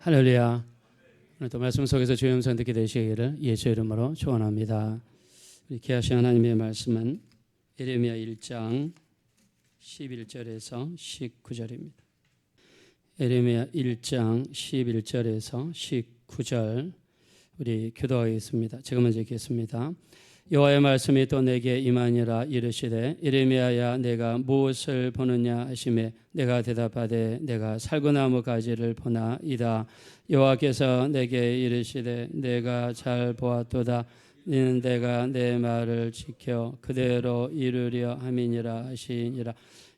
할렐루야. 오늘도 말씀 속에서 주의 음성 듣게 되시기를 예수 이름으로 축원합니다. 우리 귀하신 하나님의 말씀은 예레미야 1장 11절에서 19절입니다. 예레미야 1장 11절에서 19절 우리 교도하겠습니다. 제가 먼저 읽겠습니다. 여호와의 말씀이 또 내게 임하니라. 이르시되 예레미야야 내가 무엇을 보느냐 하시매 내가 대답하되 내가 살구나무 가지를 보나이다. 여호와께서 내게 이르시되 내가 잘 보았도다. 이는 내가 내 말을 지켜 그대로 이루려 함이니라 하시니라.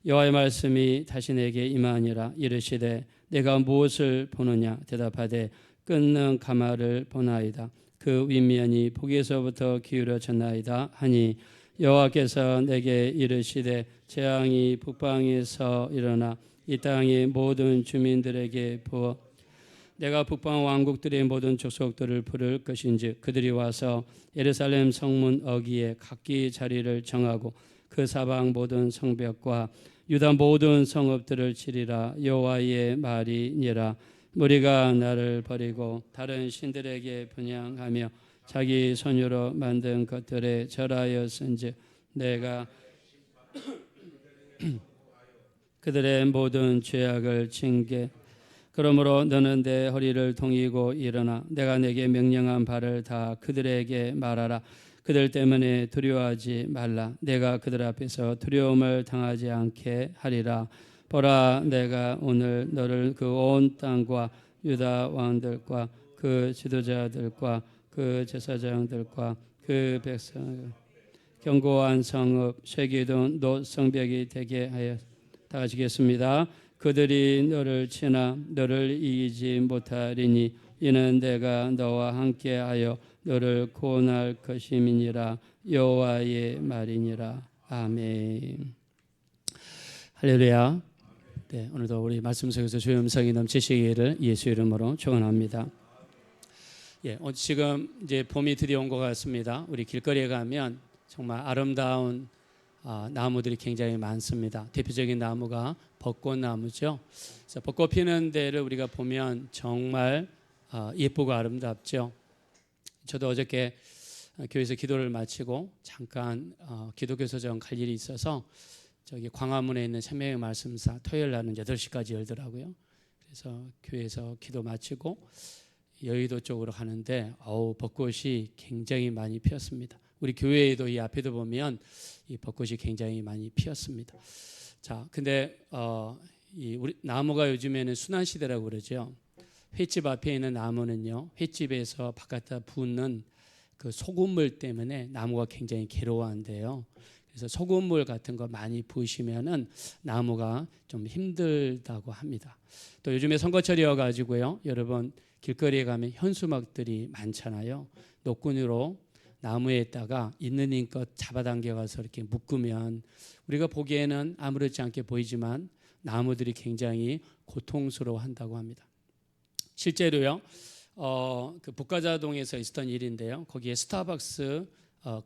여호와의 말씀이 다시 내게 임하니라. 이르시되 내가 무엇을 보느냐 대답하되 끊는 가마를 보나이다. 그 윗면이 북에서부터 기울어졌나이다 하니 여호와께서 내게 이르시되 재앙이 북방에서 일어나 이 땅의 모든 주민들에게 부어 내가 북방 왕국들의 모든 족속들을 부를 것인즉 그들이 와서 예루살렘 성문 어귀에 각기 자리를 정하고 그 사방 모든 성벽과 유다 모든 성읍들을 치리라. 여호와의 말이니라. 무리가 나를 버리고 다른 신들에게 분향하며 자기 손으로 만든 것들에 절하였은즉 내가 그들의 모든 죄악을 징계. 그러므로 너는 내 허리를 동이고 일어나 내가 내게 명령한 바를 다 그들에게 말하라. 그들 때문에 두려워하지 말라. 내가 그들 앞에서 두려움을 당하지 않게 하리라. 보라 내가 오늘 너를 그 온 땅과 유다 왕들과 그 지도자들과 그 제사장들과 그 백성 견고한 성읍 쇠기둥 놋 성벽이 되게 하여 다 하시겠습니다. 그들이 너를 치나 너를 이기지 못하리니 이는 내가 너와 함께하여 너를 구원할 것임이니라. 여호와의 말이니라. 아멘. 할렐루야. 네, 오늘도 우리 말씀 속에서 주의 음성이 넘치시기를 예수 이름으로 축원합니다. 예, 지금 이제 봄이 드디어 온 것 같습니다. 우리 길거리에 가면 정말 아름다운 나무들이 굉장히 많습니다. 대표적인 나무가 벚꽃나무죠. 그래서 벚꽃 피는 데를 우리가 보면 정말 예쁘고 아름답죠. 저도 어저께 교회에서 기도를 마치고 잠깐 기독교서점 갈 일이 있어서 저기 광화문에 있는 생명의 말씀사 토요일 날은 8시까지 열더라고요. 그래서 교회에서 기도 마치고 여의도 쪽으로 가는데 벚꽃이 굉장히 많이 피었습니다. 우리 교회에도 이 앞에도 보면 이 벚꽃이 굉장히 많이 피었습니다. 자, 근데 우리 나무가 요즘에는 순환시대라고 그러죠. 횟집 앞에 있는 나무는요, 횟집에서 바깥에 붙는 그 소금물 때문에 나무가 굉장히 괴로워한대요. 그래서 소금물 같은 거 많이 부으시면은 나무가 좀 힘들다고 합니다. 또 요즘에 선거철이어 가지고요, 여러분 길거리에 가면 현수막들이 많잖아요. 노끈으로 나무에다가 있는 힘껏 잡아당겨 가서 이렇게 묶으면 우리가 보기에는 아무렇지 않게 보이지만 나무들이 굉장히 고통스러워한다고 합니다. 실제로요, 그 북가자동에서 있었던 일인데요. 거기에 스타벅스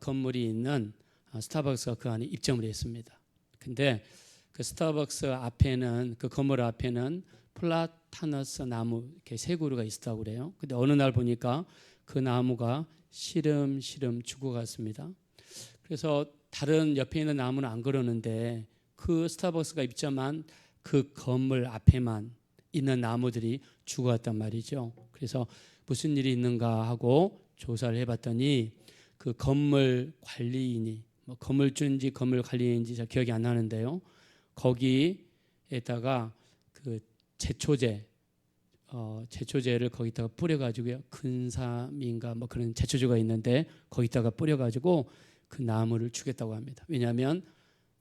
건물이 있는 스타벅스가 그 안에 입점을 했습니다. 근데 그 스타벅스 앞에는 그 건물 앞에는 플라타너스 나무 이렇게 세 그루가 있었다고 그래요. 근데 어느 날 보니까 그 나무가 시름시름 죽어갔습니다. 그래서 다른 옆에 있는 나무는 안 그러는데 그 스타벅스가 입점한 그 건물 앞에만 있는 나무들이 죽어갔단 말이죠. 그래서 무슨 일이 있는가 하고 조사를 해봤더니 그 건물 관리인이 건물주인지 건물 관리인지 잘 기억이 안 나는데요. 거기에다가 그 제초제를 거기다가 뿌려가지고요. 근사민가 그런 제초제가 있는데 거기다가 뿌려가지고 그 나무를 죽였다고 합니다. 왜냐하면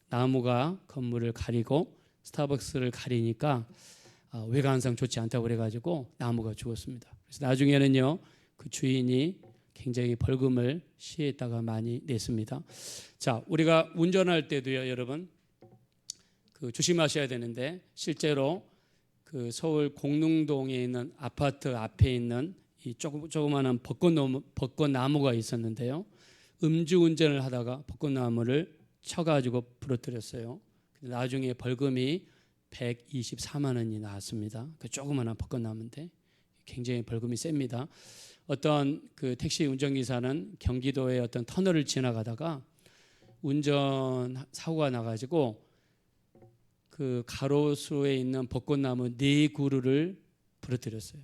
나무가 건물을 가리고 스타벅스를 가리니까 외관상 좋지 않다고 그래가지고 나무가 죽었습니다. 그래서 나중에는요, 그 주인이 굉장히 벌금을 시에다가 많이 냈습니다. 자, 우리가 운전할 때도요, 여러분, 그 조심하셔야 되는데 실제로 그 서울 공릉동에 있는 아파트 앞에 있는 이 조그마한 벚꽃나무가 있었는데요. 음주운전을 하다가 벚꽃나무를 쳐가지고 부러뜨렸어요. 나중에 벌금이 124만 원이 나왔습니다. 그 조그마한 벚꽃나무인데 굉장히 벌금이 셉니다. 어떤 그 택시 운전기사는 경기도의 어떤 터널을 지나가다가 운전 사고가 나가지고 그 가로수에 있는 벚꽃나무 4그루를 부러뜨렸어요.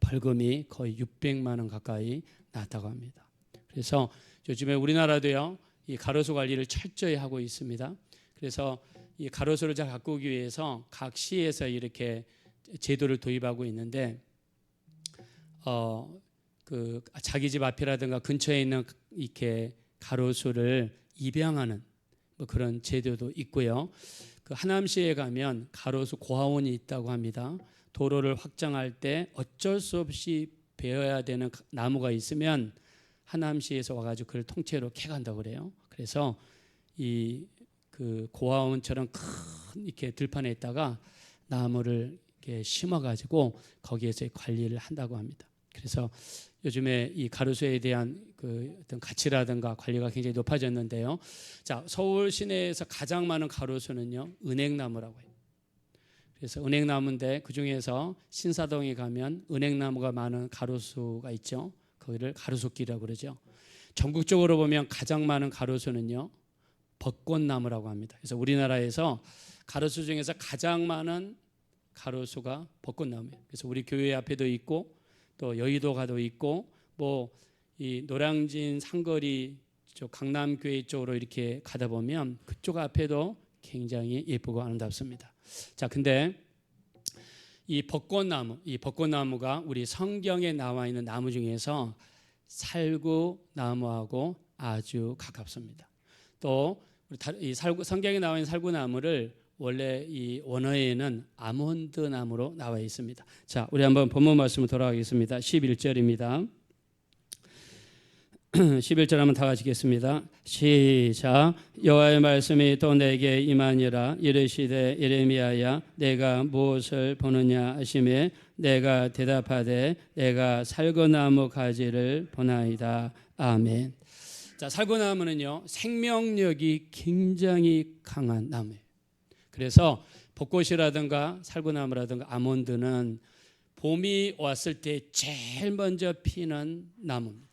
벌금이 거의 600만 원 가까이 났다고 합니다. 그래서 요즘에 우리나라도요, 이 가로수 관리를 철저히 하고 있습니다. 그래서 이 가로수를 잘 가꾸기 위해서 각 시에서 이렇게 제도를 도입하고 있는데, 그 자기 집 앞이라든가 근처에 있는 이렇게 가로수를 입양하는 뭐 그런 제도도 있고요. 그 하남시에 가면 가로수 고아원이 있다고 합니다. 도로를 확장할 때 어쩔 수 없이 베어야 되는 나무가 있으면 하남시에서 와가지고 그걸 통째로 캐간다고 그래요. 그래서 이 그 고아원처럼 큰 이렇게 들판에다가 나무를 이렇게 심어가지고 거기에서 관리를 한다고 합니다. 그래서 요즘에 이 가로수에 대한 그 어떤 가치라든가 관리가 굉장히 높아졌는데요. 자, 서울 시내에서 가장 많은 가로수는요, 은행나무라고 해요. 그래서 은행나무인데 그 중에서 신사동에 가면 은행나무가 많은 가로수가 있죠. 거기를 가로수길이라고 그러죠. 전국적으로 보면 가장 많은 가로수는요, 벚꽃나무라고 합니다. 그래서 우리나라에서 가로수 중에서 가장 많은 가로수가 벚꽃나무예요. 그래서 우리 교회 앞에도 있고 또 여의도가도 있고 뭐 이 노량진 상거리 쪽 강남교회 쪽으로 이렇게 가다 보면 그쪽 앞에도 굉장히 예쁘고 아름답습니다. 자, 근데 이 벚꽃나무가 우리 성경에 나와 있는 나무 중에서 살구나무하고 아주 가깝습니다. 또 이 성경에 나와 있는 살구나무를 원래 이 원어에는 아몬드 나무로 나와 있습니다. 자, 우리 한번 본문 말씀으로 돌아가겠습니다. 11절입니다. 11절 한번 다 같이 읽겠습니다. 시작. 여호와의 말씀이 또 내게 임하니라. 이르시되 예레미야야, 내가 무엇을 보느냐 하시매 내가 대답하되 내가 살구나무 가지를 보나이다. 아멘. 자, 살구나무는요, 생명력이 굉장히 강한 나무예요. 그래서 벚꽃이라든가 살구나무라든가 아몬드는 봄이 왔을 때 제일 먼저 피는 나무입니다.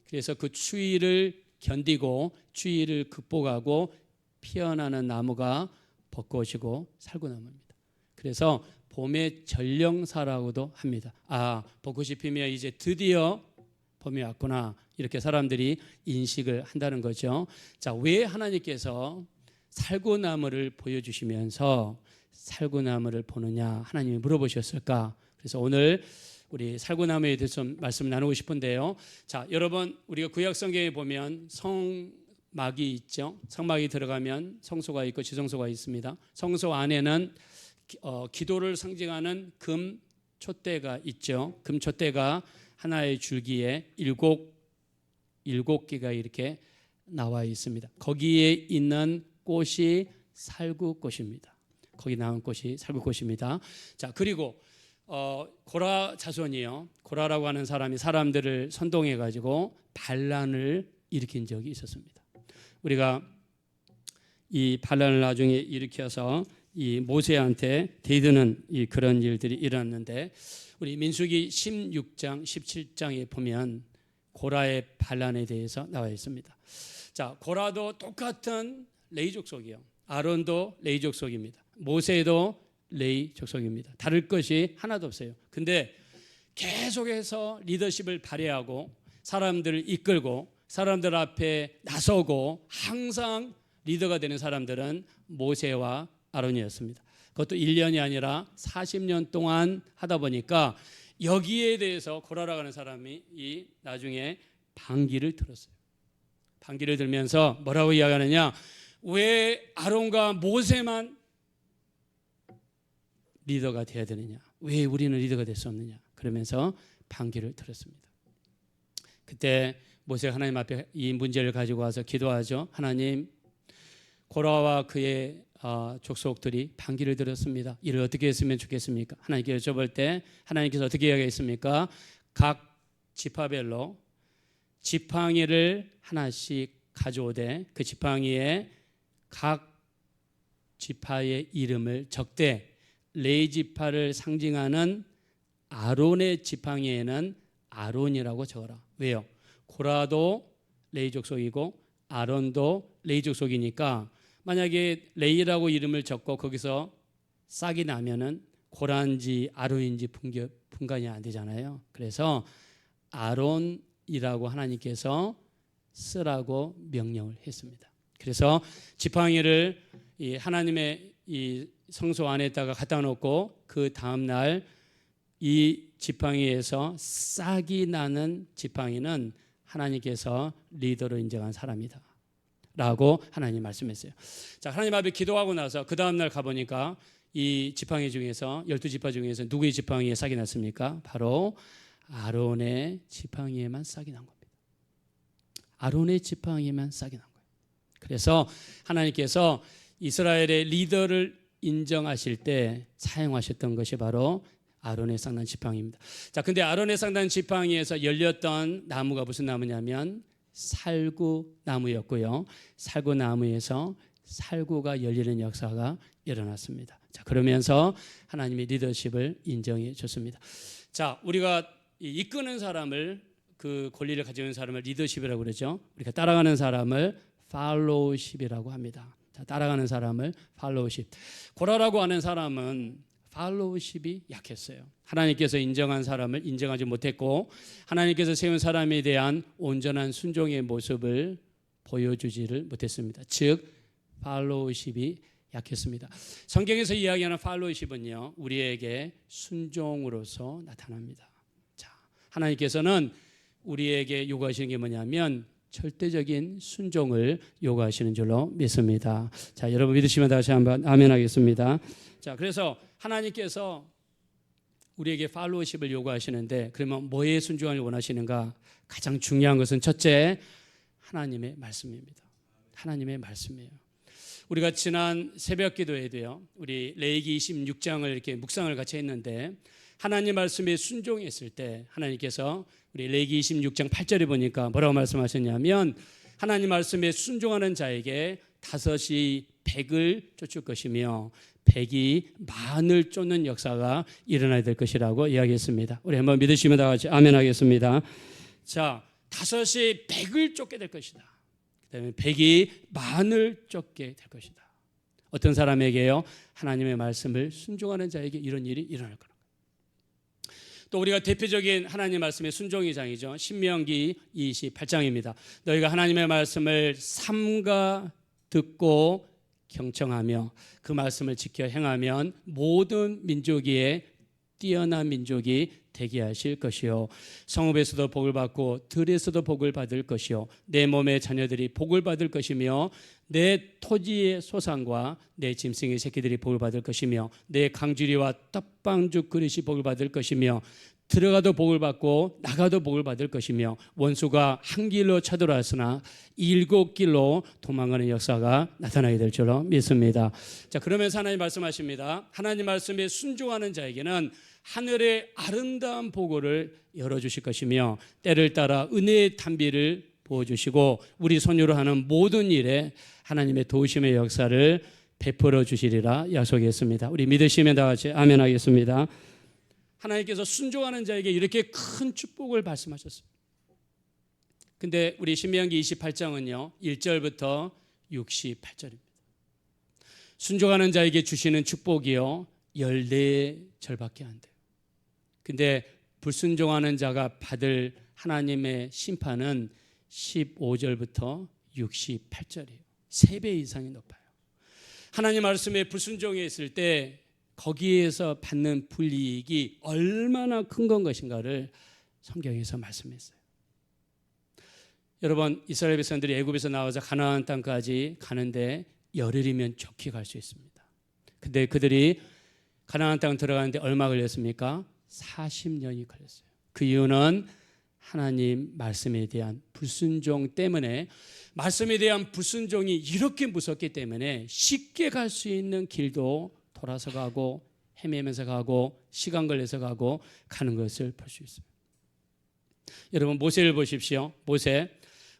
그래서 그 추위를 견디고 추위를 극복하고 피어나는 나무가 벚꽃이고 살구나무입니다. 그래서 봄의 전령사라고도 합니다. 아, 벚꽃이 피면 이제 드디어 봄이 왔구나, 이렇게 사람들이 인식을 한다는 거죠. 자, 왜 하나님께서 살구나무를 보여주시면서 살구나무를 보느냐 하나님이 물어보셨을까? 그래서 오늘 우리 살구나무에 대해서 좀 말씀 나누고 싶은데요. 자, 여러분, 우리가 구약 성경에 보면 성막이 있죠. 성막이 들어가면 성소가 있고 지성소가 있습니다. 성소 안에는 기도를 상징하는 금 촛대가 있죠. 금 촛대가 하나의 줄기에 일곱 개가 이렇게 나와 있습니다. 거기에 있는 꽃이 살구꽃입니다. 거기 나온 꽃이 살구꽃입니다. 자, 그리고 고라 자손이요, 고라라고 하는 사람이 사람들을 선동해 가지고 반란을 일으킨 적이 있었습니다. 우리가 이 반란을 나중에 일으켜서 이 모세한테 대드는 그런 일들이 일어났는데, 우리 민수기 16장 17장에 보면 고라의 반란에 대해서 나와 있습니다. 자, 고라도 똑같은 레위 족속이요, 아론도 레위 족속입니다. 모세도 레위 족속입니다. 다를 것이 하나도 없어요. 근데 계속해서 리더십을 발휘하고 사람들을 이끌고 사람들 앞에 나서고 항상 리더가 되는 사람들은 모세와 아론이었습니다. 그것도 1년이 아니라 40년 동안 하다 보니까 여기에 대해서 고라라고 하는 사람이 나중에 반기를 들었어요. 반기를 들면서 뭐라고 이야기하느냐, 왜 아론과 모세만 리더가 되어야 되느냐, 왜 우리는 리더가 될 수 없느냐, 그러면서 반기를 들었습니다. 그때 모세가 하나님 앞에 이 문제를 가지고 와서 기도하죠. 하나님, 고라와 그의 족속들이 반기를 들었습니다. 이를 어떻게 했으면 좋겠습니까? 하나님께 여쭤볼 때 하나님께서 어떻게 이야기했습니까? 각 지파별로 지팡이를 하나씩 가져오되 그 지팡이에 각 지파의 이름을 적되 레위 지파를 상징하는 아론의 지팡이에는 아론이라고 적어라. 왜요? 고라도 레위 족속이고 아론도 레위 족속이니까 만약에 레위라고 이름을 적고 거기서 싹이 나면은 고라인지 아론인지 분간이 안 되잖아요. 그래서 아론이라고 하나님께서 쓰라고 명령을 했습니다. 그래서 지팡이를 이 하나님의 이 성소 안에다가 갖다 놓고 그 다음 날 이 지팡이에서 싹이 나는 지팡이는 하나님께서 리더로 인정한 사람이다 라고 하나님 말씀했어요. 자, 하나님 앞에 기도하고 나서 그 다음 날 가보니까 이 지팡이 중에서 12지파 중에서 누구의 지팡이에 싹이 났습니까? 바로 아론의 지팡이에만 싹이 난 겁니다. 아론의 지팡이에만 싹이 난 거예요. 그래서 하나님께서 이스라엘의 리더를 인정하실 때 사용하셨던 것이 바로 아론의 쌍난 지팡이입니다. 자, 근데 아론의 쌍난 지팡이에서 열렸던 나무가 무슨 나무냐면 살구나무였고요. 살구나무에서 살구가 열리는 역사가 일어났습니다. 자, 그러면서 하나님의 리더십을 인정해 줬습니다. 자, 우리가 이끄는 사람을, 그 권리를 가지고 있는 사람을 리더십이라고 그러죠. 우리가 따라가는 사람을 팔로우십이라고 합니다. 자, 따라가는 사람을 팔로우십. 고라라고 하는 사람은 팔로우십이 약했어요. 하나님께서 인정한 사람을 인정하지 못했고 하나님께서 세운 사람에 대한 온전한 순종의 모습을 보여주지를 못했습니다. 즉 팔로우십이 약했습니다. 성경에서 이야기하는 팔로우십은요, 우리에게 순종으로서 나타납니다. 자, 하나님께서는 우리에게 요구하시는 게 뭐냐면 절대적인 순종을 요구하시는 줄로 믿습니다. 자, 여러분 믿으시면 다시 한번 아멘 하겠습니다. 자, 그래서 하나님께서 우리에게 팔로우십을 요구하시는데 그러면 뭐에 순종을 원하시는가? 가장 중요한 것은 첫째, 하나님의 말씀입니다. 하나님의 말씀이에요. 우리가 지난 새벽 기도에도요, 우리 레위기 26장을 이렇게 묵상을 같이 했는데 하나님 말씀에 순종했을 때 하나님께서 우리 레위기 26장 8절에 보니까 뭐라고 말씀하셨냐면 하나님 말씀에 순종하는 자에게 5이 100을 쫓을 것이며 100이 만을 쫓는 역사가 일어나야 될 것이라고 이야기했습니다. 우리 한번 믿으시면 다 같이 아멘 하겠습니다. 자, 5이 100을 쫓게 될 것이다. 그다음에 100이 만을 쫓게 될 것이다. 어떤 사람에게요? 하나님의 말씀을 순종하는 자에게 이런 일이 일어날 거라고. 또 우리가 대표적인 하나님 말씀의 순종의 장이죠. 신명기 28장입니다. 너희가 하나님의 말씀을 삼가 듣고 경청하며 그 말씀을 지켜 행하면 모든 민족이 뛰어난 민족이 되게 하실 것이요 성읍에서도 복을 받고 들에서도 복을 받을 것이요 내 몸의 자녀들이 복을 받을 것이며 내 토지의 소산과 내 짐승의 새끼들이 복을 받을 것이며 내 강주리와 떡방죽 그릇이 복을 받을 것이며 들어가도 복을 받고 나가도 복을 받을 것이며 원수가 한 길로 쳐들어왔으나 7길로 도망가는 역사가 나타나게 될 줄로 믿습니다. 자, 그러면서 하나님 말씀하십니다. 하나님 말씀에 순종하는 자에게는 하늘의 아름다운 보고를 열어주실 것이며 때를 따라 은혜의 탄비를 부어주시고 우리 손으로 하는 모든 일에 하나님의 도우심의 역사를 베풀어 주시리라 약속했습니다. 우리 믿으시면 다 같이 아멘 하겠습니다. 하나님께서 순종하는 자에게 이렇게 큰 축복을 말씀하셨습니다. 근데 우리 신명기 28장은요 1절부터 68절입니다. 순종하는 자에게 주시는 축복이요 14절밖에 안 돼요. 근데 불순종하는 자가 받을 하나님의 심판은 15절부터 68절이에요. 3배 이상이 높아요. 하나님 말씀에 불순종했을 때 거기에서 받는 불이익이 얼마나 큰 건 것인가를 성경에서 말씀했어요. 여러분, 이스라엘 백성들이 애굽에서 나와서 가나안 땅까지 가는데 열흘이면 좋게 갈 수 있습니다. 근데 그들이 가나안 땅 들어가는데 얼마 걸렸습니까? 40년이 걸렸어요. 그 이유는 하나님 말씀에 대한 불순종 때문에, 말씀에 대한 불순종이 이렇게 무섭기 때문에 쉽게 갈 수 있는 길도 돌아서 가고 헤매면서 가고 시간 걸려서 가고 가는 것을 볼 수 있습니다. 여러분, 모세를 보십시오.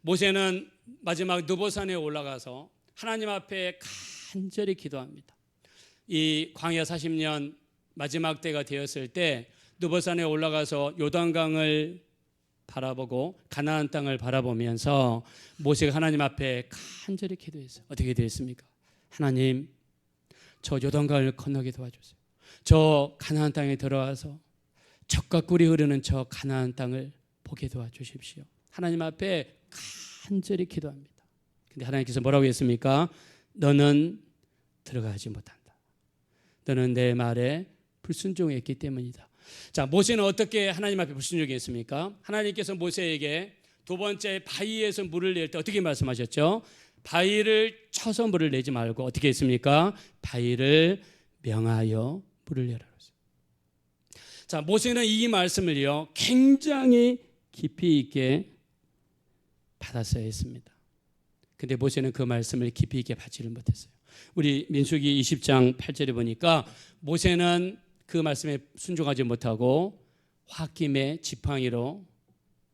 모세는 마지막 느보산에 올라가서 하나님 앞에 간절히 기도합니다. 이 광야 40년 마지막 때가 되었을 때 느보산에 올라가서 요단강을 바라보고 가나안 땅을 바라보면서 모세가 하나님 앞에 간절히 기도했어요. 어떻게 기도했습니까? 하나님, 저 요단강을 건너게 도와주세요. 저 가나안 땅에 들어와서 젖과 꿀이 흐르는 저 가나안 땅을 보게 도와주십시오. 하나님 앞에 간절히 기도합니다. 근데 하나님께서 뭐라고 했습니까? 너는 들어가지 못한다. 너는 내 말에 불순종했기 때문이다. 자, 모세는 어떻게 하나님 앞에 불순종했습니까? 하나님께서 모세에게 두 번째 바위에서 물을 낼 때 어떻게 말씀하셨죠? 바위를 쳐서 물을 내지 말고 어떻게 했습니까? 바위를 명하여 물을 내라. 자, 모세는 이 말씀을요 굉장히 깊이 있게 받았어야 했습니다. 근데 모세는 그 말씀을 깊이 있게 받지를 못했어요. 우리 민수기 20장 8절에 보니까 모세는 그 말씀에 순종하지 못하고 홧김에 지팡이로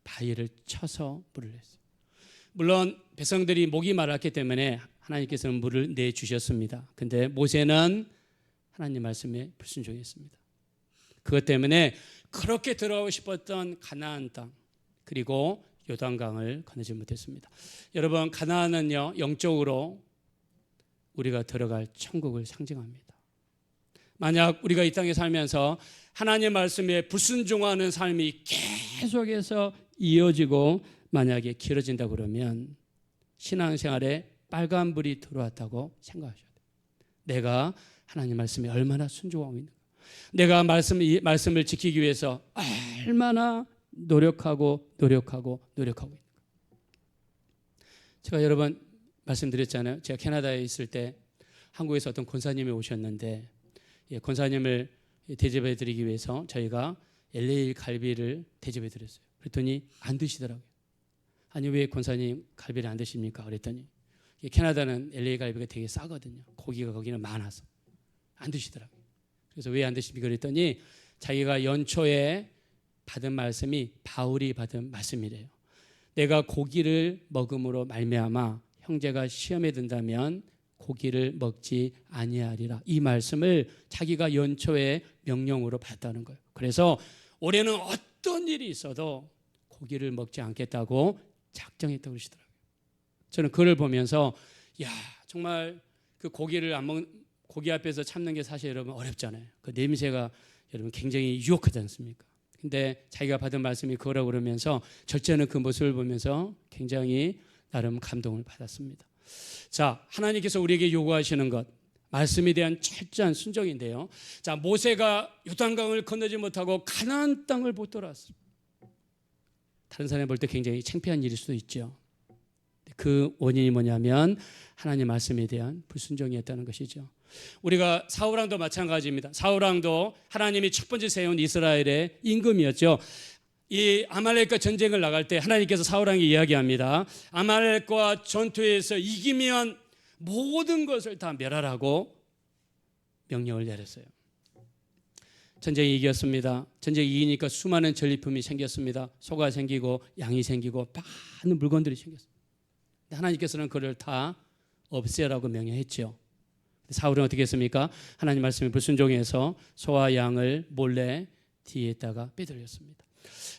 바위를 쳐서 물을 냈어요. 물론 백성들이 목이 말랐기 때문에 하나님께서는 물을 내주셨습니다. 근데 모세는 하나님 말씀에 불순종했습니다. 그것 때문에 그렇게 들어가고 싶었던 가나안 땅 그리고 요단강을 건너지 못했습니다. 여러분, 가나안은요 영적으로 우리가 들어갈 천국을 상징합니다. 만약 우리가 이 땅에 살면서 하나님 말씀에 불순종하는 삶이 계속해서 이어지고 만약에 길어진다 그러면 신앙생활에 빨간불이 들어왔다고 생각하셔야 돼요. 내가 하나님 말씀에 얼마나 순종하고 있는가, 내가 말씀을 지키기 위해서 얼마나 노력하고 있는가. 제가 여러 번 말씀드렸잖아요. 제가 캐나다에 있을 때 한국에서 어떤 권사님이 오셨는데 권사님을 대접해 드리기 위해서 저희가 LA 갈비를 대접해 드렸어요. 그랬더니 안 드시더라고요. 아니, 왜 권사님 갈비를 안 드십니까? 그랬더니 캐나다는 LA 갈비가 되게 싸거든요. 고기가 거기는 많아서 안 드시더라고요. 그래서 왜 안 드십니까? 그랬더니 자기가 연초에 받은 말씀이 바울이 받은 말씀이래요. 내가 고기를 먹음으로 말미암아 형제가 시험에 든다면 고기를 먹지 아니하리라. 이 말씀을 자기가 연초에 명령으로 받았다는 거예요. 그래서 올해는 어떤 일이 있어도 고기를 먹지 않겠다고 작정했다고 그러시더라고요. 저는 그걸 보면서 정말 그 고기를 안 먹는, 고기 앞에서 참는 게 사실 여러분 어렵잖아요. 그 냄새가 여러분 굉장히 유혹하지 않습니까? 근데 자기가 받은 말씀이 그거라고 그러면서 절제하는 그 모습을 보면서 굉장히 나름 감동을 받았습니다. 자, 하나님께서 우리에게 요구하시는 것, 말씀에 대한 철저한 순종인데요. 자, 모세가 요단강을 건너지 못하고 가나안 땅을 못 돌아왔어요. 다른 사람이 볼 때 굉장히 창피한 일일 수도 있죠. 그 원인이 뭐냐면 하나님 말씀에 대한 불순종이었다는 것이죠. 우리가 사울왕도 마찬가지입니다. 사울왕도 하나님이 첫 번째 세운 이스라엘의 임금이었죠. 이 아말렉과 전쟁을 나갈 때 하나님께서 사울왕에게 이야기합니다. 아말렉과 전투에서 이기면 모든 것을 다 멸하라고 명령을 내렸어요. 전쟁이 이겼습니다. 전쟁이 이기니까 수많은 전리품이 생겼습니다. 소가 생기고 양이 생기고 많은 물건들이 생겼습니다. 하나님께서는 그를 다 없애라고 명령했죠. 사울은 어떻게 했습니까? 하나님 말씀에 불순종해서 소와 양을 몰래 뒤에다가 빼돌렸습니다.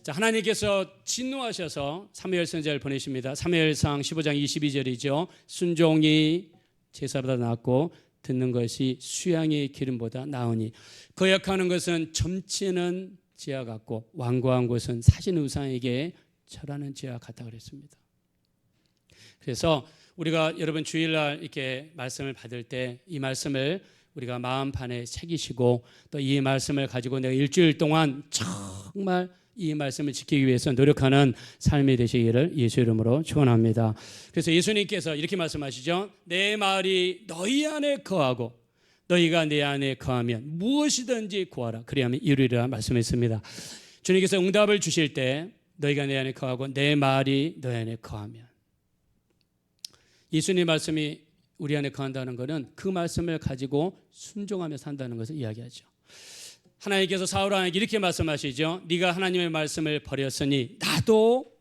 자, 하나님께서 진노하셔서 사무엘 선지자를 보내십니다. 사무엘상 15장 22절이죠. 순종이 제사보다 낫고 듣는 것이 수양의 기름보다 나으니 거역하는 것은 점치는 지와 같고 완고한 곳은 사신 우상에게 절하는 지와 같다 그랬습니다. 그래서 우리가 여러분 주일날 이렇게 말씀을 받을 때 이 말씀을 우리가 마음판에 새기시고 또 이 말씀을 가지고 내가 일주일 동안 정말 이 말씀을 지키기 위해서 노력하는 삶이 되시기를 예수 이름으로 축원합니다. 그래서 예수님께서 이렇게 말씀하시죠. 내 말이 너희 안에 거하고 너희가 내 안에 거하면 무엇이든지 구하라 그리하면 이루리라 말씀했습니다. 주님께서 응답을 주실 때 너희가 내 안에 거하고 내 말이 너희 안에 거하면, 예수님 말씀이 우리 안에 거한다는 것은 그 말씀을 가지고 순종하며 산다는 것을 이야기하죠. 하나님께서 사울왕에게 이렇게 말씀하시죠. 네가 하나님의 말씀을 버렸으니 나도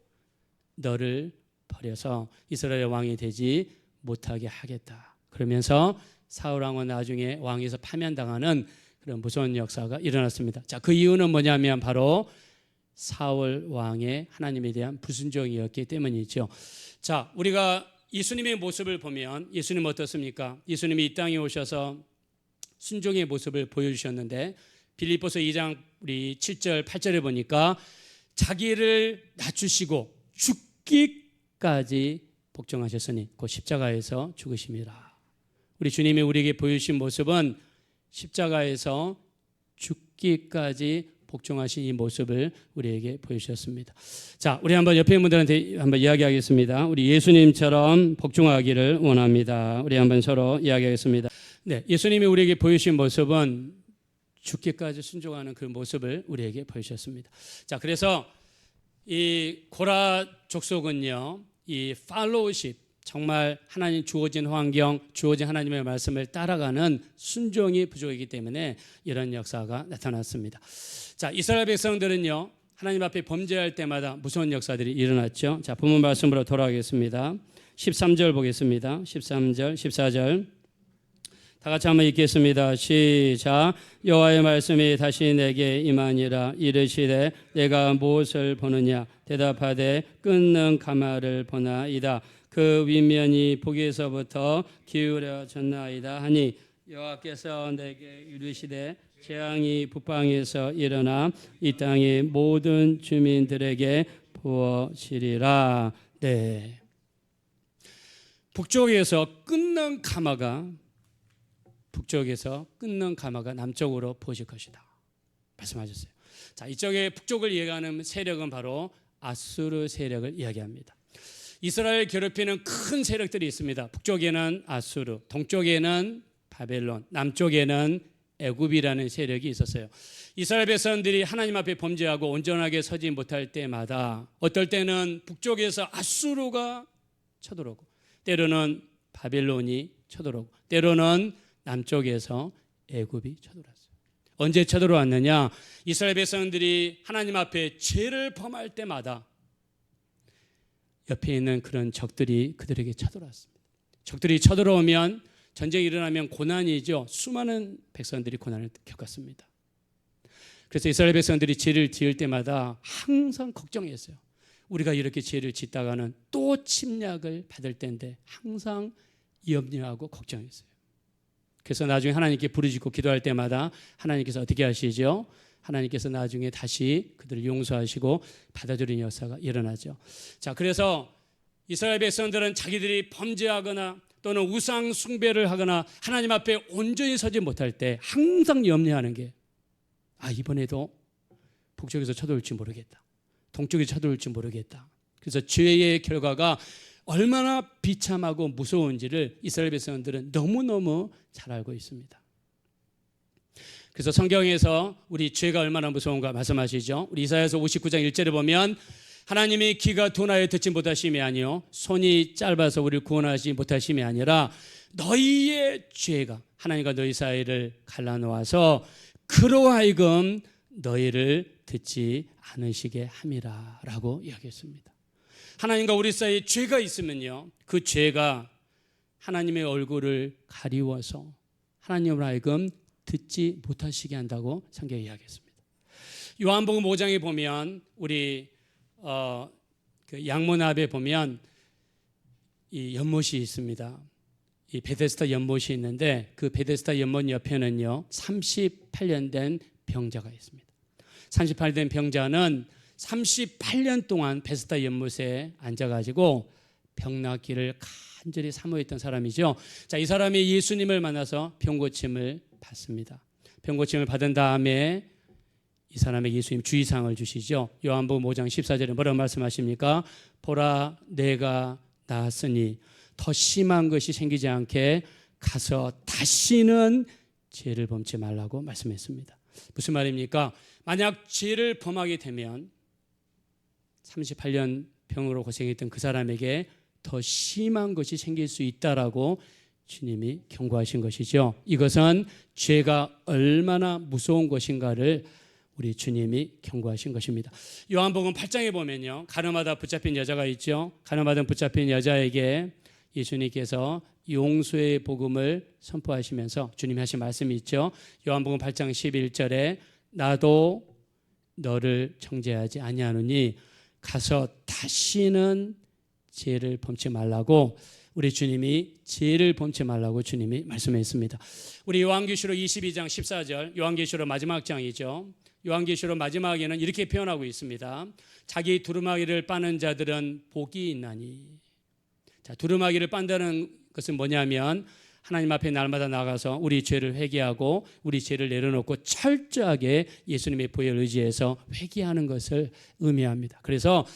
너를 버려서 이스라엘 왕이 되지 못하게 하겠다. 그러면서 사울왕은 나중에 왕에서 파면당하는 그런 무서운 역사가 일어났습니다. 자, 그 이유는 뭐냐면 바로 사울 왕의 하나님에 대한 불순종이었기 때문이죠. 자, 우리가 예수님의 모습을 보면 예수님 어떻습니까? 예수님이 이 땅에 오셔서 순종의 모습을 보여주셨는데 빌립보서 2장 우리 7절 8절에 보니까 자기를 낮추시고 죽기까지 복종하셨으니 곧 십자가에서 죽으심이라. 우리 주님이 우리에게 보여주신 모습은 십자가에서 죽기까지 복종하신 이 모습을 우리에게 보여주셨습니다. 자, 우리 한번 옆에 분들한테 한번 이야기하겠습니다. 우리 예수님처럼 복종하기를 원합니다. 우리 한번 서로 이야기하겠습니다. 네, 예수님이 우리에게 보여주신 모습은 죽기까지 순종하는 그 모습을 우리에게 보여주셨습니다. 자, 그래서 이 고라 족속은요, 이 팔로우십, 정말 하나님 주어진 환경, 주어진 하나님의 말씀을 따라가는 순종이 부족이기 때문에 이런 역사가 나타났습니다. 자, 이스라엘 백성들은요, 하나님 앞에 범죄할 때마다 무서운 역사들이 일어났죠. 자, 본문 말씀으로 돌아가겠습니다. 13절 보겠습니다. 13절, 14절. 다 같이 한번 읽겠습니다. 시작. 여호와의 말씀이 다시 내게 임하니라. 이르시되 내가 무엇을 보느냐? 대답하되 끊는 가마를 보나이다. 그 윗면이 북에서부터 기울어졌나이다 하니 여호와께서 내게 이르시되 재앙이 북방에서 일어나 이 땅의 모든 주민들에게 부어지리라. 네. 북쪽에서 끊는 가마가 남쪽으로 부어질 것이다 말씀하셨어요. 자, 이쪽에 북쪽을 이야기하는 세력은 바로 아수르 세력을 이야기합니다. 이스라엘 괴롭히는 큰 세력들이 있습니다. 북쪽에는 아수르, 동쪽에는 바벨론, 남쪽에는 애굽이라는 세력이 있었어요. 이스라엘 백성들이 하나님 앞에 범죄하고 온전하게 서지 못할 때마다 어떨 때는 북쪽에서 아수르가 쳐들어오고 때로는 바벨론이 쳐들어오고 때로는 남쪽에서 애굽이 쳐들어왔어요. 언제 쳐들어왔느냐? 이스라엘 백성들이 하나님 앞에 죄를 범할 때마다 옆에 있는 그런 적들이 그들에게 쳐들어왔습니다. 적들이 쳐들어오면 전쟁이 일어나면 고난이죠. 수많은 백성들이 고난을 겪었습니다. 그래서 이스라엘 백성들이 죄를 지을 때마다 항상 걱정했어요. 우리가 이렇게 죄를 짓다가는 또 침략을 받을 때인데 항상 염려하고 걱정했어요. 그래서 나중에 하나님께 부르짖고 기도할 때마다 하나님께서 어떻게 하시죠? 하나님께서 나중에 다시 그들을 용서하시고 받아들이는 역사가 일어나죠. 자, 그래서 이스라엘 백성들은 자기들이 범죄하거나 또는 우상 숭배를 하거나 하나님 앞에 온전히 서지 못할 때 항상 염려하는 게 이번에도 북쪽에서 쳐들어올지 모르겠다. 동쪽에서 쳐들어올지 모르겠다. 그래서 죄의 결과가 얼마나 비참하고 무서운지를 이스라엘 백성들은 너무너무 잘 알고 있습니다. 그래서 성경에서 우리 죄가 얼마나 무서운가 말씀하시죠. 우리 이사야서 59장 1절에 보면 하나님이 귀가 둔하여 듣지 못하심이 아니요 손이 짧아서 우리를 구원하지 못하심이 아니라 너희의 죄가 하나님과 너희 사이를 갈라놓아서 그로 하여금 너희를 듣지 않으시게 함이라 라고 이야기했습니다. 하나님과 우리 사이에 죄가 있으면요, 그 죄가 하나님의 얼굴을 가리워서 하나님을 하여금 듣지 못하시게 한다고 성경에 이야기했습니다. 요한복음 5장에 보면 우리 그 양문 앞에 보면 이 연못이 있습니다. 이 베데스다 연못이 있는데 그 베데스다 연못 옆에는요 38년 된 병자가 있습니다. 38년 된 병자는 38년 동안 베데스다 연못에 앉아가지고 병낫기를 간절히 사모했던 사람이죠. 자, 이 사람이 예수님을 만나서 병고침을 받습니다. 병고침을 받은 다음에 이 사람에게 예수님 주의사항을 주시죠. 요한복음 5장 14절에 뭐라고 말씀하십니까? 보라, 내가 나았으니 더 심한 것이 생기지 않게 가서 다시는 죄를 범치 말라고 말씀했습니다. 무슨 말입니까? 만약 죄를 범하게 되면 38년 병으로 고생했던 그 사람에게 더 심한 것이 생길 수 있다라고 주님이 경고하신 것이죠. 이것은 죄가 얼마나 무서운 것인가를 우리 주님이 경고하신 것입니다. 요한복음 8장에 보면요, 가늠하다 붙잡힌 여자가 있죠. 가늠하다 붙잡힌 여자에게 예수님께서 용서의 복음을 선포하시면서 주님이 하신 말씀이 있죠. 요한복음 8장 11절에 나도 너를 정죄하지 아니하노니 가서 다시는 죄를 범치 말라고, 우리 주님이 죄를 범치 말라고 주님이 말씀했습니다. 우리 요한계시록 22장 14절, 요한계시록 마지막 장이죠. 요한계시록 마지막에는 이렇게 표현하고 있습니다. 자기 두루마기를 빠는 자들은 복이 있나니. 자, 두루마기를 빤다는 것은 뭐냐면 하나님 앞에 날마다 나가서 우리 죄를 회개하고 우리 죄를 내려놓고 철저하게 예수님의 보혈 의지해서 회개하는 것을 의미합니다. 그래서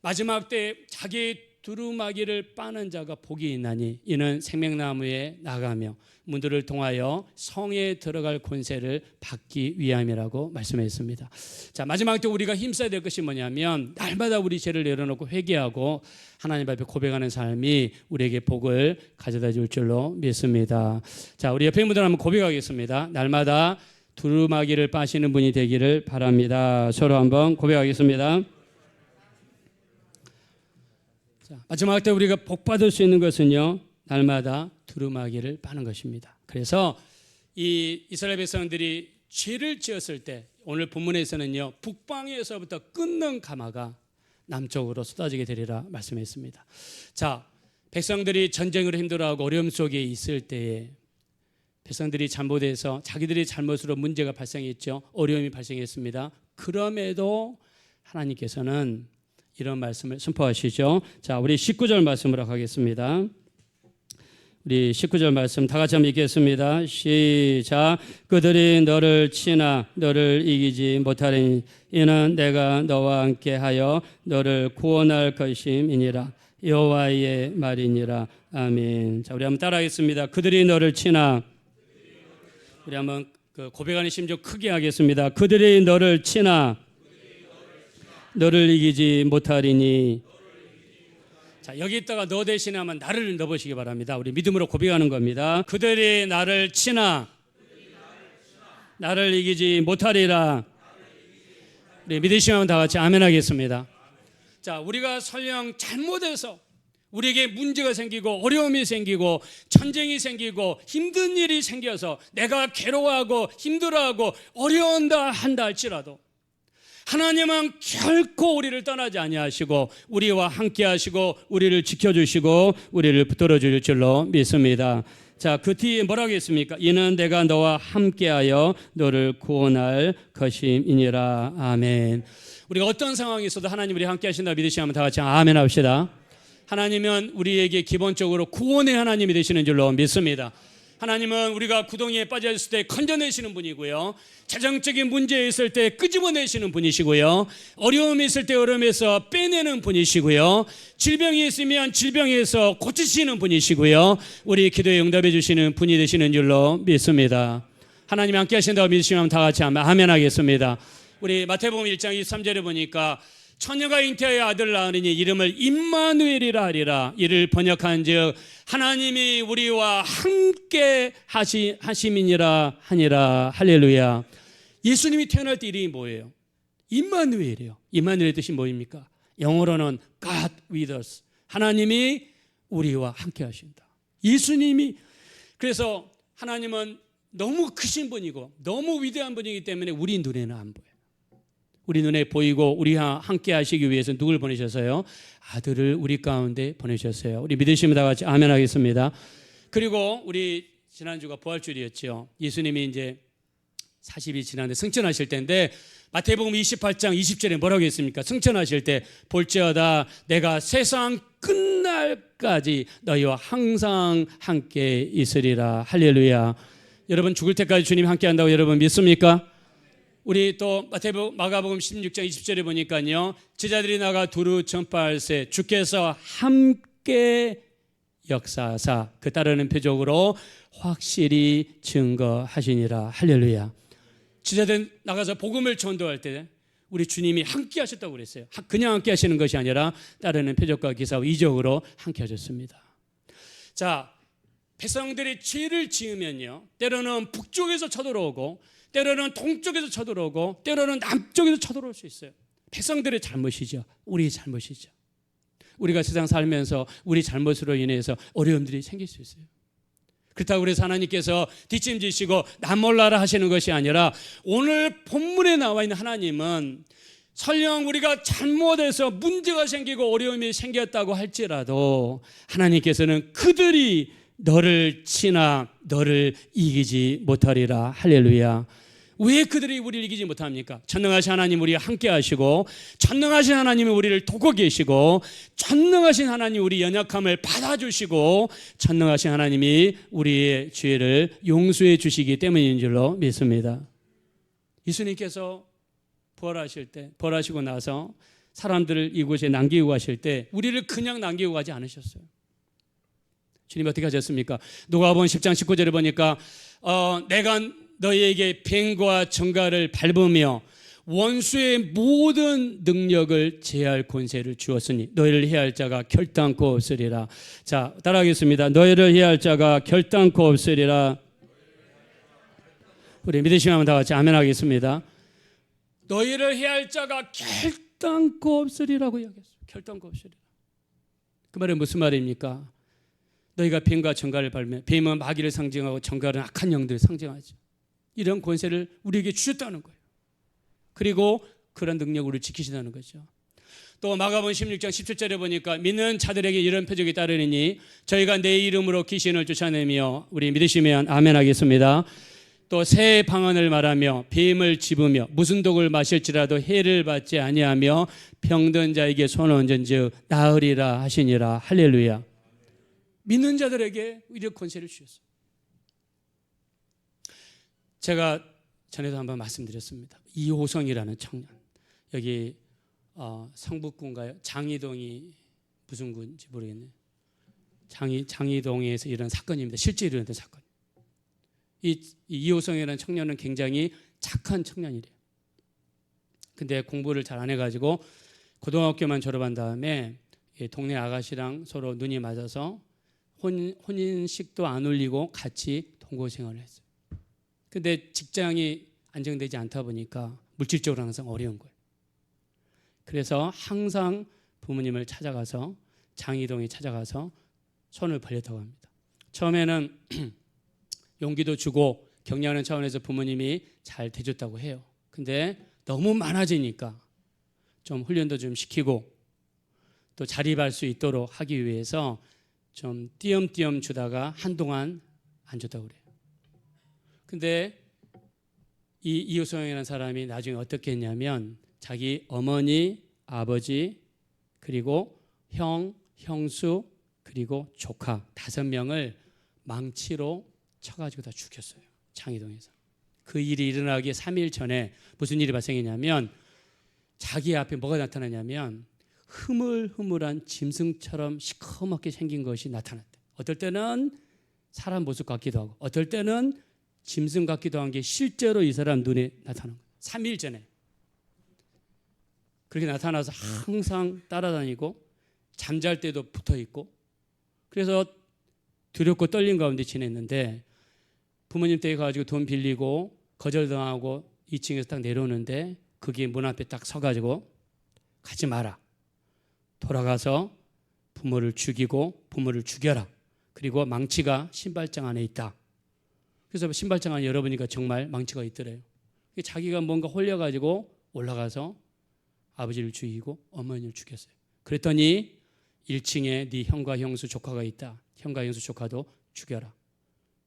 마지막 때 자기 두루마기를 빠는 자가 복이 있나니 이는 생명나무에 나가며 문들을 통하여 성에 들어갈 권세를 받기 위함이라고 말씀했습니다. 자, 마지막 때 우리가 힘써야 될 것이 뭐냐면 날마다 우리 죄를 내려놓고 회개하고 하나님 앞에 고백하는 삶이 우리에게 복을 가져다 줄 줄로 믿습니다. 자, 우리 옆에 분들 한번 고백하겠습니다. 날마다 두루마기를 빠시는 분이 되기를 바랍니다. 서로 한번 고백하겠습니다. 자, 마지막 때 우리가 복 받을 수 있는 것은요, 날마다 두루마기를 빠는 것입니다. 그래서 이 이스라엘 백성들이 죄를 지었을 때 오늘 본문에서는요, 북방에서부터 끊는 가마가 남쪽으로 쏟아지게 되리라 말씀했습니다. 자, 백성들이 전쟁으로 힘들어하고 어려움 속에 있을 때에 백성들이 잘못해서 자기들의 잘못으로 문제가 발생했죠. 어려움이 발생했습니다. 그럼에도 하나님께서는 이런 말씀을 선포하시죠. 자, 우리 19절 말씀으로 가겠습니다. 우리 19절 말씀 다 같이 한번 읽겠습니다. 시작. 그들이 너를 치나 너를 이기지 못하리니 이는 내가 너와 함께하여 너를 구원할 것임이니라. 여호와의 말이니라. 아멘. 자, 우리 한번 따라하겠습니다. 그들이 너를 치나, 우리 한번 고백하는 심정 크게 하겠습니다. 그들이 너를 치나 너를 이기지 못하리니. 자, 여기 있다가 너 대신에 하면 나를 넣어보시기 바랍니다. 우리 믿음으로 고백하는 겁니다. 그들이 나를 치나 나를 이기지 못하리라. 우리 믿으시면 다 같이 아멘 하겠습니다. 자, 우리가 설령 잘못해서 우리에게 문제가 생기고 어려움이 생기고 전쟁이 생기고 힘든 일이 생겨서 내가 괴로워하고 힘들어하고 어려운다 한다 할지라도 하나님은 결코 우리를 떠나지 아니하시고 우리와 함께 하시고 우리를 지켜주시고 우리를 붙들어 줄 줄로 믿습니다. 자, 그 뒤에 뭐라고 했습니까? 이는 내가 너와 함께하여 너를 구원할 것임이니라. 아멘. 우리가 어떤 상황에 있어도 하나님 우리 함께 하신다 믿으시면 다 같이 아멘 합시다. 하나님은 우리에게 기본적으로 구원의 하나님이 되시는 줄로 믿습니다. 하나님은 우리가 구덩이에 빠져 있을 때 건져내시는 분이고요, 재정적인 문제에 있을 때 끄집어내시는 분이시고요, 어려움이 있을 때 어려움에서 빼내는 분이시고요, 질병이 있으면 질병에서 고치시는 분이시고요, 우리 기도에 응답해 주시는 분이 되시는 줄로 믿습니다. 하나님 함께 하신다고 믿으시면 다 같이 아멘 하겠습니다. 우리 마태복음 1장 23절에 보니까 처녀가 잉태하여 아들을 낳으니 이름을 임마누엘이라 하리라. 이를 번역한즉 하나님이 우리와 함께 하심이니라 하니라. 할렐루야. 예수님이 태어날 때 이름이 뭐예요? 임마누엘이에요. 임마누엘의 뜻이 뭐입니까? 영어로는 God with us. 하나님이 우리와 함께 하신다. 예수님이, 그래서 하나님은 너무 크신 분이고 너무 위대한 분이기 때문에 우리 눈에는 안 보여요. 우리 눈에 보이고 우리와 함께 하시기 위해서 누굴 보내셨어요? 아들을 우리 가운데 보내셨어요. 우리 믿으시면 다 같이 아멘 하겠습니다. 그리고 우리 지난주가 부활주일이었죠. 예수님이 이제 40일 지났는데 승천하실 때인데 마태복음 28장 20절에 뭐라고 했습니까? 승천하실 때 볼지어다 내가 세상 끝날까지 너희와 항상 함께 있으리라. 할렐루야. 여러분 죽을 때까지 주님 함께 한다고 여러분 믿습니까? 우리 또 마가복음 16장 20절에 보니까요, 제자들이 나가 두루 전파할세 주께서 함께 역사하사 그 따르는 표적으로 확실히 증거하시니라. 할렐루야. 제자들 나가서 복음을 전도할 때 우리 주님이 함께 하셨다고 그랬어요. 그냥 함께 하시는 것이 아니라 따르는 표적과 기사와 이적으로 함께 하셨습니다. 자, 백성들이 죄를 지으면요, 때로는 북쪽에서 쳐들어오고 때로는 동쪽에서 쳐들어오고 때로는 남쪽에서 쳐들어올 수 있어요. 백성들의 잘못이죠. 우리의 잘못이죠. 우리가 세상 살면서 우리 잘못으로 인해서 어려움들이 생길 수 있어요. 그렇다고 그래서 하나님께서 뒷짐지시고 남 몰라라 하시는 것이 아니라 오늘 본문에 나와 있는 하나님은 설령 우리가 잘못해서 문제가 생기고 어려움이 생겼다고 할지라도 하나님께서는 그들이 너를 치나 너를 이기지 못하리라. 할렐루야. 왜 그들이 우리를 이기지 못합니까? 전능하신 하나님 우리와 함께 하시고, 전능하신 하나님이 우리를 돕고 계시고, 전능하신 하나님 우리 연약함을 받아주시고, 전능하신 하나님이 우리의 죄를 용서해 주시기 때문인 줄로 믿습니다. 예수님께서 부활하실 때, 부활하시고 나서 사람들을 이곳에 남기고 가실 때 우리를 그냥 남기고 가지 않으셨어요. 주님 어떻게 하셨습니까? 누가복음 10장 19절에 보니까 내가 너희에게 뱀과 정갈을 밟으며 원수의 모든 능력을 제할 권세를 주었으니 너희를 해할 자가 결단코 없으리라. 자, 따라하겠습니다. 너희를 해할 자가 결단코 없으리라. 우리 믿으시면 다 같이 아멘 하겠습니다. 너희를 해할 자가 결단코 없으리라고 이야기했어요. 결단코 없으리라. 그 말은 무슨 말입니까? 너희가 뱀과 정갈을 밟으면, 뱀은 마귀를 상징하고 정갈은 악한 영들을 상징하죠. 이런 권세를 우리에게 주셨다는 거예요. 그리고 그런 능력으로 지키시다는 거죠. 또 마가복음 16장 17절에 보니까 믿는 자들에게 이런 표적이 따르니 저희가 내 이름으로 귀신을 쫓아내며, 우리 믿으시면 아멘 하겠습니다. 또 새 방언을 말하며 뱀을 집으며 무슨 독을 마실지라도 해를 받지 아니하며 병든 자에게 손을 얹은즉 나으리라 하시니라. 할렐루야. 믿는 자들에게 이런 권세를 주셨어요. 제가 전에도 한번 말씀드렸습니다. 이호성이라는 청년, 여기 성북구인가요? 장이동이 무슨 구인지 모르겠네요. 장이동에서 이런 사건입니다. 실제 일어났던 사건. 이호성이라는 청년은 굉장히 착한 청년이래요. 근데 공부를 잘 안 해가지고 고등학교만 졸업한 다음에 동네 아가씨랑 서로 눈이 맞아서 혼인식도 안 올리고 같이 동거 생활을 했어요. 근데 직장이 안정되지 않다 보니까 물질적으로 항상 어려운 거예요. 그래서 항상 부모님을 찾아가서, 장이동에 찾아가서 손을 벌렸다고 합니다. 처음에는 용기도 주고 격려하는 차원에서 부모님이 잘 대줬다고 해요. 근데 너무 많아지니까 좀 훈련도 좀 시키고 또 자립할 수 있도록 하기 위해서 좀 띄엄띄엄 주다가 한동안 안 줬다고 그래요. 근데 이 이호성이라는 사람이 나중에 어떻게 했냐면 자기 어머니, 아버지, 그리고 형, 형수, 그리고 조카 5명을 망치로 쳐가지고 다 죽였어요. 장이동에서. 그 일이 일어나기 3일 전에 무슨 일이 발생했냐면 자기 앞에 뭐가 나타나냐면 흐물흐물한 짐승처럼 시커멓게 생긴 것이 나타났대. 어떨 때는 사람 모습 같기도 하고 어떨 때는 짐승 같기도 한 게 실제로 이 사람 눈에 나타난 거예요. 3일 전에. 그렇게 나타나서 항상 따라다니고 잠잘 때도 붙어있고 그래서 두렵고 떨린 가운데 지냈는데 부모님 댁에 가지고 돈 빌리고 거절당하고 2층에서 딱 내려오는데 그게 문 앞에 딱 서가지고 가지 마라. 돌아가서 부모를 죽이고 부모를 죽여라. 그리고 망치가 신발장 안에 있다. 그래서 신발장 안에 열어보니까 정말 망치가 있더래요. 자기가 뭔가 홀려가지고 올라가서 아버지를 죽이고 어머니를 죽였어요. 그랬더니 1층에 네 형과 형수 조카가 있다. 형과 형수 조카도 죽여라.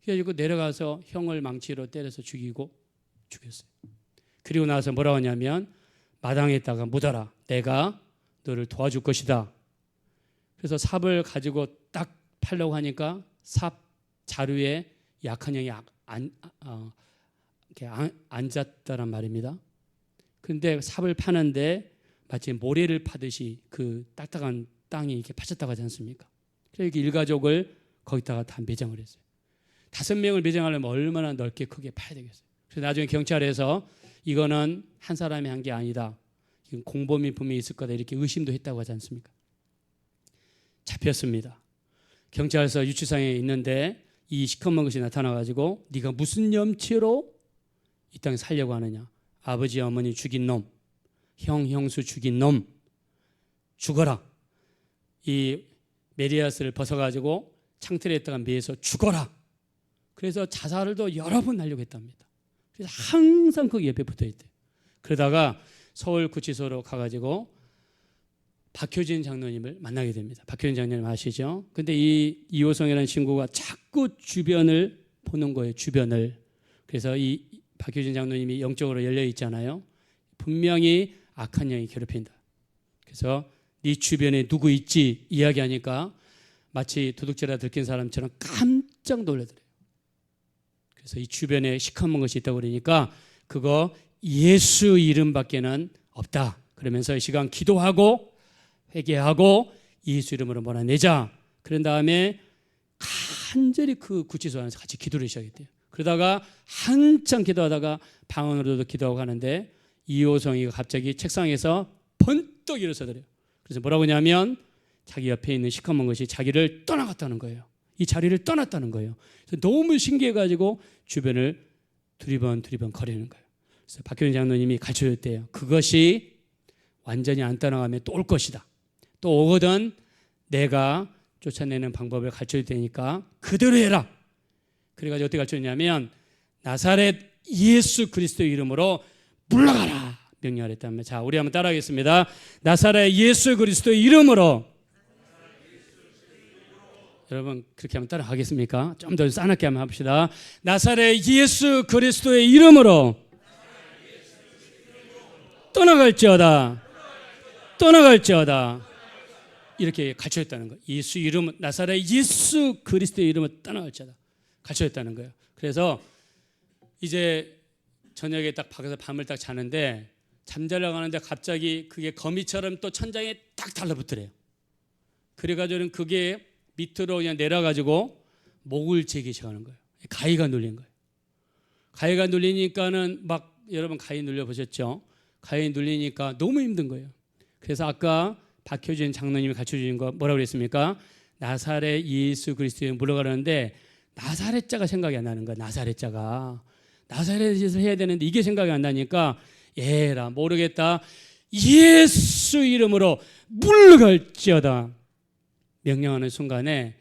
그래서 내려가서 형을 망치로 때려서 죽이고 죽였어요. 그리고 나서 뭐라고 하냐면 마당에다가 묻어라. 내가 너를 도와줄 것이다. 그래서 삽을 가지고 딱 팔려고 하니까 삽 자루에 약한 형이 앉았다란 말입니다. 근데 삽을 파는데 마치 모래를 파듯이 그 딱딱한 땅이 이렇게 파졌다고 하지 않습니까? 그래서 이렇게 일가족을 거기다가 다 매장을 했어요. 5명을 매장하려면 얼마나 넓게 크게 파야 되겠어요. 그래서 나중에 경찰에서 이거는 한 사람이 한 게 아니다. 이건 공범이 분명히 있을 거다. 이렇게 의심도 했다고 하지 않습니까? 잡혔습니다. 경찰서 유치장에 있는데 이 시커먼 것이 나타나가지고 네가 무슨 염치로 이 땅에 살려고 하느냐. 아버지 어머니 죽인 놈, 형 형수 죽인 놈 죽어라. 이 메리아스를 벗어가지고 창틀에다가 매서 죽어라. 그래서 자살을 또 여러 번 하려고 했답니다. 그래서 항상 거기 옆에 붙어 있대요. 그러다가 서울구치소로 가가지고 박효진 장로님을 만나게 됩니다. 박효진 장로님 아시죠? 근데 이 이호성이라는 친구가 자꾸 주변을 보는 거예요. 주변을. 그래서 이 박효진 장로님이 영적으로 열려 있잖아요. 분명히 악한 영이 괴롭힌다. 그래서 네 주변에 누구 있지? 이야기하니까 마치 도둑질하다 들킨 사람처럼 깜짝 놀라더래요. 그래서 이 주변에 시커먼 것이 있다고 그러니까 그거 예수 이름밖에는 없다. 그러면서 이 시간 기도하고 회개하고 예수 이름으로 몰아내자. 그런 다음에 간절히 그 구치소 안에서 같이 기도를 시작했대요. 그러다가 한참 기도하다가 방언으로도 기도하고 하는데 이호성이가 갑자기 책상에서 번떡 일어서더래요. 그래서 뭐라고 하냐면 자기 옆에 있는 시커먼 것이 자기를 떠나갔다는 거예요. 이 자리를 떠났다는 거예요. 그래서 너무 신기해가지고 주변을 두리번 거리는 거예요. 그래서 박효진 장로님이 가르쳐줬대요. 그것이 완전히 안 떠나가면 또 올 것이다. 또 오거든 내가 쫓아내는 방법을 가르쳐줄 테니까 그대로 해라. 그래가지고 어떻게 가르쳐줬냐면 나사렛 예수 그리스도의 이름으로 물러가라 명령을 했다면, 자 우리 한번 따라하겠습니다. 나사렛 예수 그리스도의 이름으로. 여러분 그렇게 한번 따라하겠습니까? 좀 더 싸납게 한번 합시다. 나사렛 예수 그리스도의 이름으로 떠나갈지어다. 이렇게 가르쳐줬다는 거예요. 예수 이름, 나사렛 예수 그리스도의 이름을 떠나갈지어다 가르쳐줬다는 거예요. 그래서 이제 저녁에 딱 밖에서 밤을 딱 자는데 잠자려고 하는데 갑자기 그게 거미처럼 또 천장에 딱 달라붙더래요. 그래가지고는 그게 밑으로 그냥 내려가지고 목을 재기 시작하는 거예요. 가위가 눌린 거예요. 가위가 눌리니까는 막 여러분 가위 눌려 보셨죠? 가위 눌리니까 너무 힘든 거예요. 그래서 아까 박효진 장로님이 가르쳐주신 거 뭐라고 그랬습니까? 나사렛 예수 그리스도에 물러가려는데 나사렛 자가 생각이 안 나는 거야. 나사렛 자가 나사렛에서 해야 되는데 이게 생각이 안 나니까 에라 모르겠다. 예수 이름으로 물러갈지어다 명령하는 순간에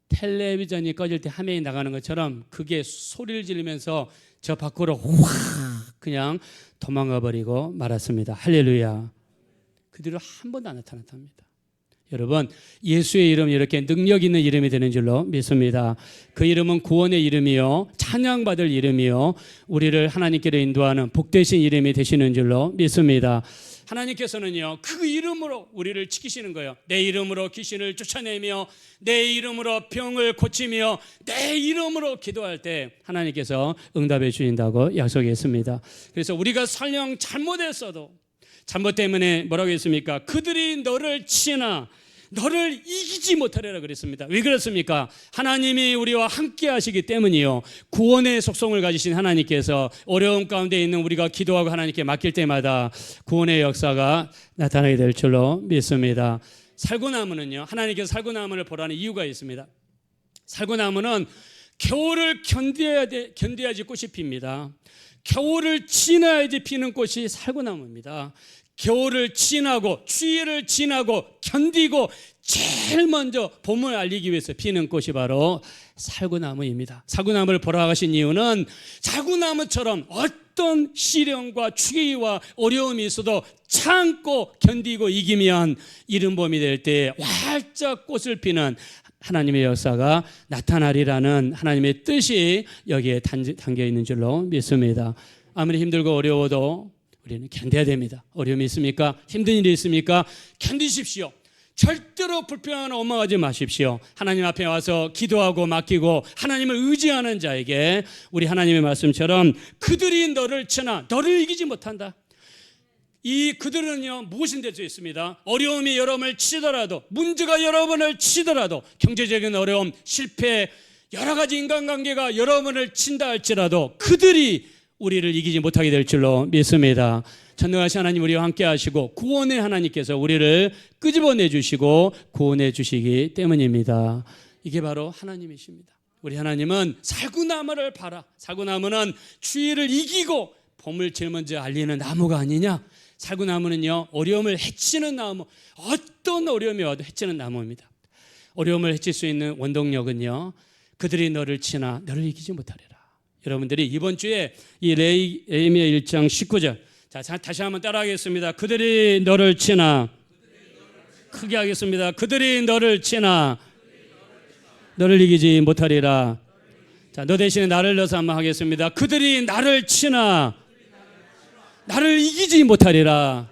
텔레비전이 꺼질 때 화면이 나가는 것처럼 그게 소리를 지르면서 저 밖으로 확 그냥 도망가 버리고 말았습니다. 할렐루야. 그 뒤로 한 번도 안 나타났답니다. 여러분 예수의 이름이 이렇게 능력 있는 이름이 되는 줄로 믿습니다. 그 이름은 구원의 이름이요 찬양받을 이름이요 우리를 하나님께로 인도하는 복되신 이름이 되시는 줄로 믿습니다. 하나님께서는요 그 이름으로 우리를 지키시는 거예요. 내 이름으로 귀신을 쫓아내며 내 이름으로 병을 고치며 내 이름으로 기도할 때 하나님께서 응답해 주신다고 약속했습니다. 그래서 우리가 설령 잘못했어도 잘못 때문에 뭐라고 했습니까? 그들이 너를 치나 너를 이기지 못하리라 그랬습니다. 왜 그렇습니까? 하나님이 우리와 함께 하시기 때문이요. 구원의 속성을 가지신 하나님께서 어려움 가운데 있는 우리가 기도하고 하나님께 맡길 때마다 구원의 역사가 나타나게 될 줄로 믿습니다. 살구나무는요, 하나님께서 살구나무를 보라는 이유가 있습니다. 살구나무는 겨울을 견뎌야지 꽃이 핍니다. 겨울을 지나야지 피는 꽃이 살구나무입니다. 겨울을 지나고 추위를 지나고 견디고 제일 먼저 봄을 알리기 위해서 피는 꽃이 바로 살구나무입니다. 살구나무를 보러 가신 이유는 살구나무처럼 어떤 시련과 추위와 어려움이 있어도 참고 견디고 이기면 이른 봄이 될 때 활짝 꽃을 피는 하나님의 역사가 나타나리라는 하나님의 뜻이 여기에 담겨 있는 줄로 믿습니다. 아무리 힘들고 어려워도 우리는 견뎌야 됩니다. 어려움이 있습니까? 힘든 일이 있습니까? 견디십시오. 절대로 불평하거나 원망하지 마십시오. 하나님 앞에 와서 기도하고 맡기고 하나님을 의지하는 자에게 우리 하나님의 말씀처럼 그들이 너를 치나 너를 이기지 못한다. 이 그들은요 무엇인 될 수 있습니다. 어려움이 여러분을 치더라도, 문제가 여러분을 치더라도, 경제적인 어려움, 실패, 여러 가지 인간관계가 여러분을 친다 할지라도 그들이 우리를 이기지 못하게 될 줄로 믿습니다. 전능하신 하나님 우리와 함께 하시고 구원의 하나님께서 우리를 끄집어내 주시고 구원해 주시기 때문입니다. 이게 바로 하나님이십니다. 우리 하나님은 살구나무를 봐라. 살구나무는 추위를 이기고 봄을 제일 먼저 알리는 나무가 아니냐. 살구나무는요, 어려움을 해치는 나무, 어떤 어려움이 와도 해치는 나무입니다. 어려움을 해칠 수 있는 원동력은요, 그들이 너를 치나 너를 이기지 못하리라. 여러분들이 이번 주에 이 레위기야 1장 19절, 자, 다시 한번 따라하겠습니다. 그들이 너를 치나, 크게 하겠습니다. 그들이 너를 치나 너를 이기지 못하리라. 자, 너 대신에 나를 넣어서 한번 하겠습니다. 그들이 나를 치나 나를 이기지 못하리라.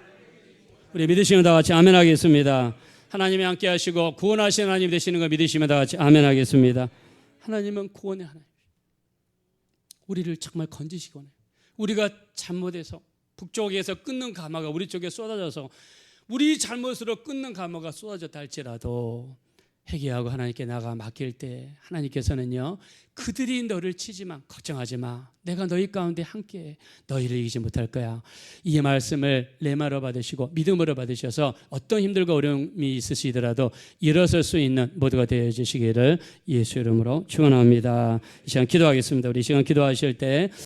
우리 믿으시면 다 같이 아멘 하겠습니다. 하나님이 함께 하시고 구원하시는 하나님 되시는 거 믿으시면 다 같이 아멘 하겠습니다. 하나님은 구원의 하나님, 우리를 정말 건지시거든요. 우리가 잘못해서 북쪽에서 끊는 가마가 우리 쪽에 쏟아져서 우리 잘못으로 끊는 가마가 쏟아졌다 할지라도 회개하고 하나님께 나가 맡길 때 하나님께서는요, 그들이 너를 치지만 걱정하지 마, 내가 너희 가운데 함께 너희를 이기지 못할 거야. 이 말씀을 레마로 받으시고 믿음으로 받으셔서 어떤 힘들고 어려움이 있으시더라도 일어설 수 있는 모두가 되어 주시기를 예수 이름으로 축원합니다. 이 시간 기도하겠습니다. 우리 이 시간 기도하실 때